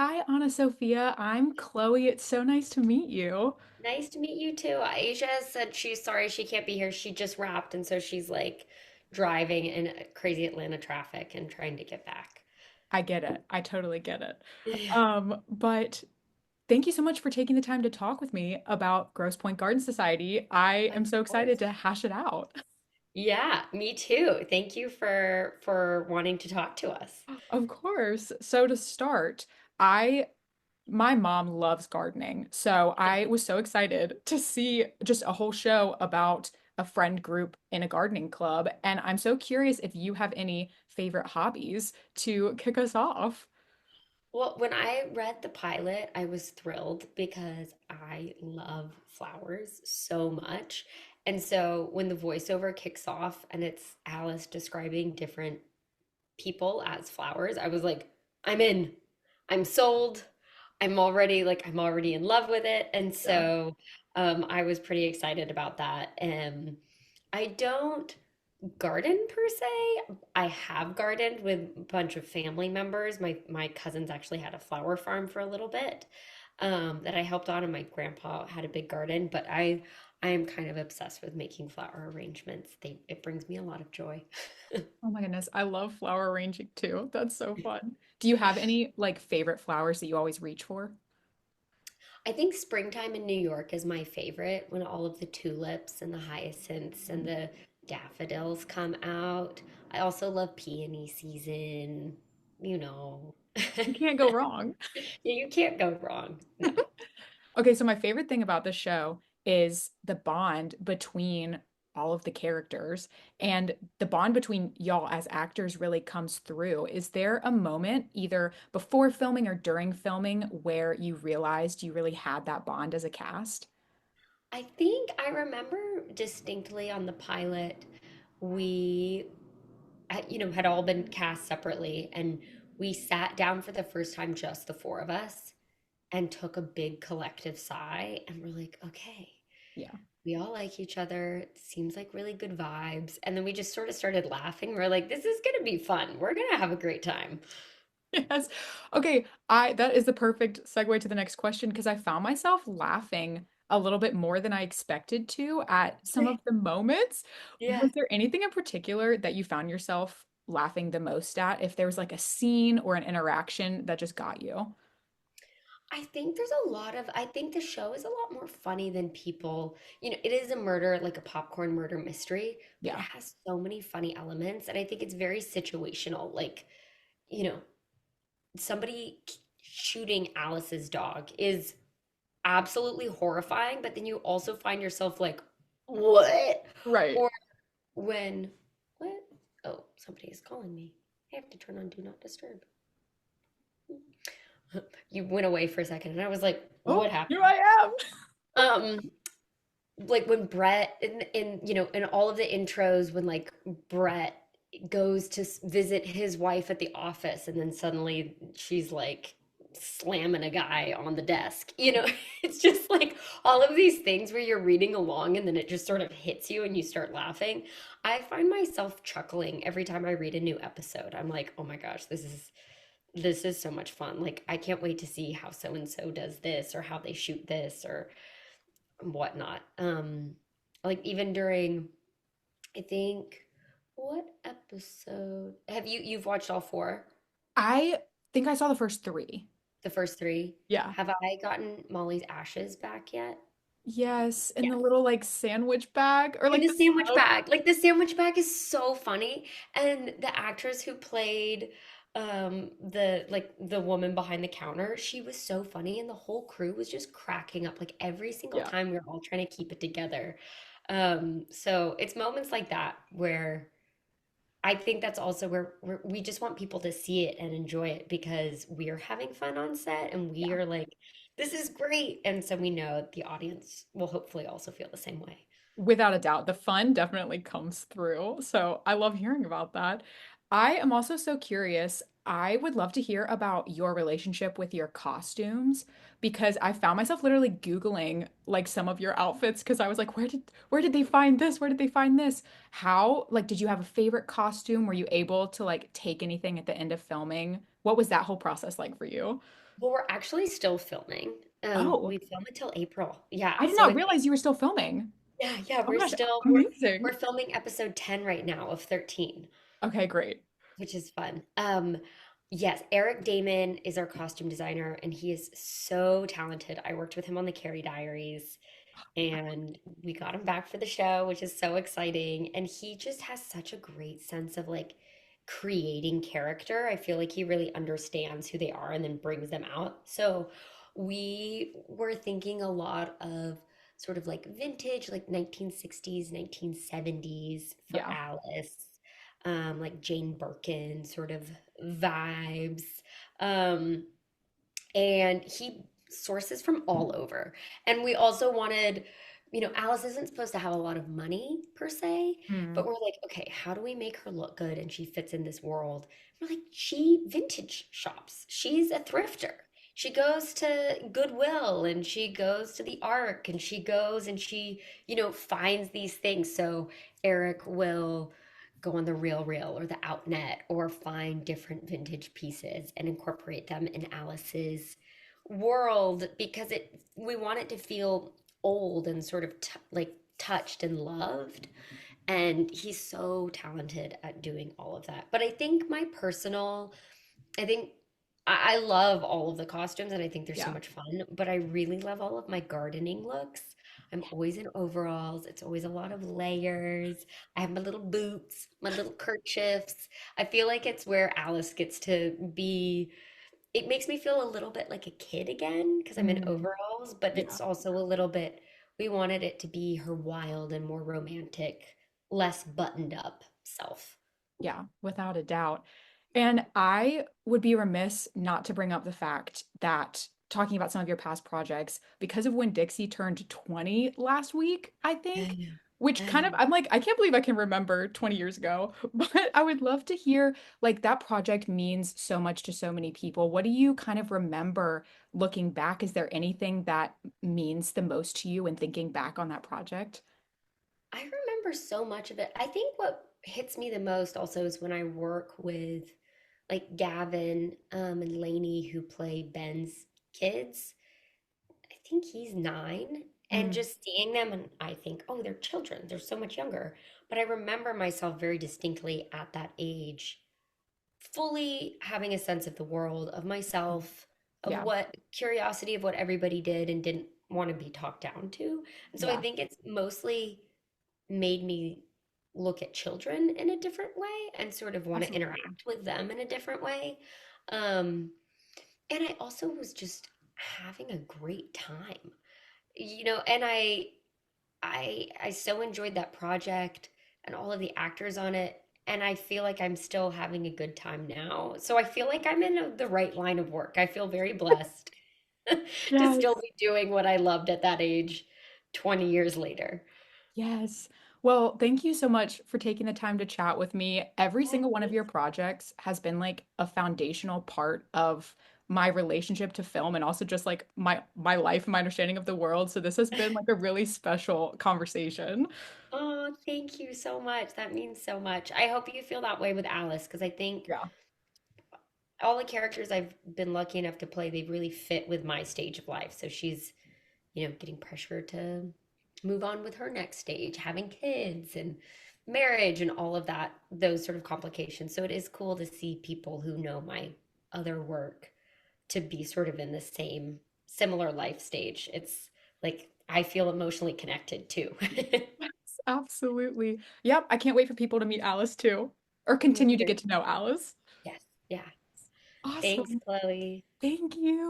Hi, AnnaSophia. I'm Chloe. It's so nice to meet you. Nice to meet you too. Asia said she's sorry she can't be here. She just wrapped, and so she's like driving in crazy Atlanta traffic and trying to get back. I get it. I totally get it. Yeah, But thank you so much for taking the time to talk with me about Grosse Pointe Garden Society. I of am so excited course. to hash it out. Yeah, me too. Thank you for wanting to talk to us. Of course. So to start, I my mom loves gardening. So I was so excited to see just a whole show about a friend group in a gardening club. And I'm so curious if you have any favorite hobbies to kick us off. Well, when I read the pilot, I was thrilled because I love flowers so much. And so when the voiceover kicks off and it's Alice describing different people as flowers, I was like, I'm in. I'm sold. I'm already in love with it. And Yeah. so I was pretty excited about that. I don't garden per se. I have gardened with a bunch of family members. My cousins actually had a flower farm for a little bit that I helped on, and my grandpa had a big garden. But I am kind of obsessed with making flower arrangements. It brings me a lot of joy. Oh my goodness, I love flower arranging too. That's so fun. Do you have any like favorite flowers that you always reach for? I think springtime in New York is my favorite when all of the tulips and the hyacinths and the daffodils come out. I also love peony season, you know. You can't go wrong. Yeah, you can't go wrong. No. Okay, so my favorite thing about the show is the bond between all of the characters and the bond between y'all as actors really comes through. Is there a moment, either before filming or during filming, where you realized you really had that bond as a cast? I think I remember distinctly on the pilot, we, had all been cast separately, and we sat down for the first time, just the four of us, and took a big collective sigh, and we're like, okay. Yeah. We all like each other. It seems like really good vibes. And then we just sort of started laughing. We're like, this is going to be fun. We're going to have a great time. Yes. Okay, I that is the perfect segue to the next question because I found myself laughing a little bit more than I expected to at some of the moments. Yeah. Was there anything in particular that you found yourself laughing the most at? If there was like a scene or an interaction that just got you? I think the show is a lot more funny than people, it is a murder, like a popcorn murder mystery, but it Yeah. has so many funny elements. And I think it's very situational. Like, you know, somebody shooting Alice's dog is absolutely horrifying, but then you also find yourself like, what? Right. Or when, what? Oh, somebody is calling me. I have to turn on Do Not Disturb. You went away for a second, and I was like, Oh, what here happened? I am. Um, like when Brett in all of the intros when like Brett goes to visit his wife at the office and then suddenly she's like slamming a guy on the desk. It's just like all of these things where you're reading along and then it just sort of hits you and you start laughing. I find myself chuckling every time I read a new episode. I'm like, "Oh my gosh, this is so much fun. Like I can't wait to see how so and so does this or how they shoot this or whatnot." Like even during, I think, what episode have you've watched all four? I think I saw the first three. The first three? Yeah. Have I gotten Molly's ashes back yet? Yes, in Yeah. the little like sandwich bag or In like the the sandwich smoke. bag. Like the sandwich bag is so funny. And the actress who played the woman behind the counter, she was so funny and the whole crew was just cracking up like every single Yeah. time we were all trying to keep it together. So it's moments like that where I think that's also where we just want people to see it and enjoy it because we are having fun on set and we Yeah. are like, this is great. And so we know the audience will hopefully also feel the same way. Without a doubt, the fun definitely comes through. So I love hearing about that. I am also so curious. I would love to hear about your relationship with your costumes because I found myself literally Googling like some of your outfits because I was like, where did they find this? Where did they find this? How, like, did you have a favorite costume? Were you able to like take anything at the end of filming? What was that whole process like for you? Well, we're actually still filming. Oh, We film until April. Yeah. I did So not I think, realize you were still filming. yeah, yeah, Oh my gosh, we're amazing. filming episode 10 right now of 13, Okay, great. which is fun. Yes, Eric Damon is our costume designer, and he is so talented. I worked with him on the Carrie Diaries, and we got him back for the show, which is so exciting. And he just has such a great sense of like creating character. I feel like he really understands who they are and then brings them out. So we were thinking a lot of sort of like vintage, like 1960s, 1970s for Yeah. Alice, like Jane Birkin sort of vibes. Um, and he sources from all over. And we also wanted, Alice isn't supposed to have a lot of money per se, but Hmm. we're like, okay, how do we make her look good and she fits in this world? We're like, she vintage shops. She's a thrifter. She goes to Goodwill and she goes to the Ark and she goes and she, finds these things. So Eric will go on the Real or the Outnet or find different vintage pieces and incorporate them in Alice's world because we want it to feel old and sort of like touched and loved. And he's so talented at doing all of that. But I think I love all of the costumes and I think they're so Yeah. much fun, but I really love all of my gardening looks. I'm always in overalls. It's always a lot of layers. I have my little boots, my little kerchiefs. I feel like it's where Alice gets to be. It makes me feel a little bit like a kid again because I'm in Mm, overalls, but yeah. it's also a little bit, we wanted it to be her wild and more romantic, less buttoned up self. Yeah, without a doubt. And I would be remiss not to bring up the fact that talking about some of your past projects, because of when Dixie turned 20 last week, I think, I which kind of, know. I'm like, I can't believe I can remember 20 years ago, but I would love to hear like that project means so much to so many people. What do you kind of remember looking back? Is there anything that means the most to you when thinking back on that project? I remember so much of it. I think what hits me the most also is when I work with like Gavin and Lainey who play Ben's kids. I think he's 9. And Mm, just seeing them, and I think, oh, they're children. They're so much younger. But I remember myself very distinctly at that age, fully having a sense of the world, of myself, of yeah, what curiosity of what everybody did and didn't want to be talked down to. And so I yeah, think it's mostly made me look at children in a different way and sort of want to absolutely. interact with them in a different way. Um, and I also was just having a great time, and I so enjoyed that project and all of the actors on it. And I feel like I'm still having a good time now. So I feel like I'm in the right line of work. I feel very blessed to still Yes. be doing what I loved at that age 20 years later. Yes. Well, thank you so much for taking the time to chat with me. Every Oh, single one of thanks. your projects has been like a foundational part of my relationship to film and also just like my life and my understanding of the world. So this has been like a really special conversation. Oh, thank you so much. That means so much. I hope you feel that way with Alice because I think Yeah. all the characters I've been lucky enough to play, they really fit with my stage of life. So she's, getting pressure to move on with her next stage, having kids and marriage and all of that, those sort of complications. So it is cool to see people who know my other work to be sort of in the same similar life stage. It's like I feel emotionally connected too. Yes, absolutely. Yep, I can't wait for people to meet Alice too, or Me continue to too. get to know Alice. Yes. Yeah. Thanks, Awesome. Chloe. Thank you.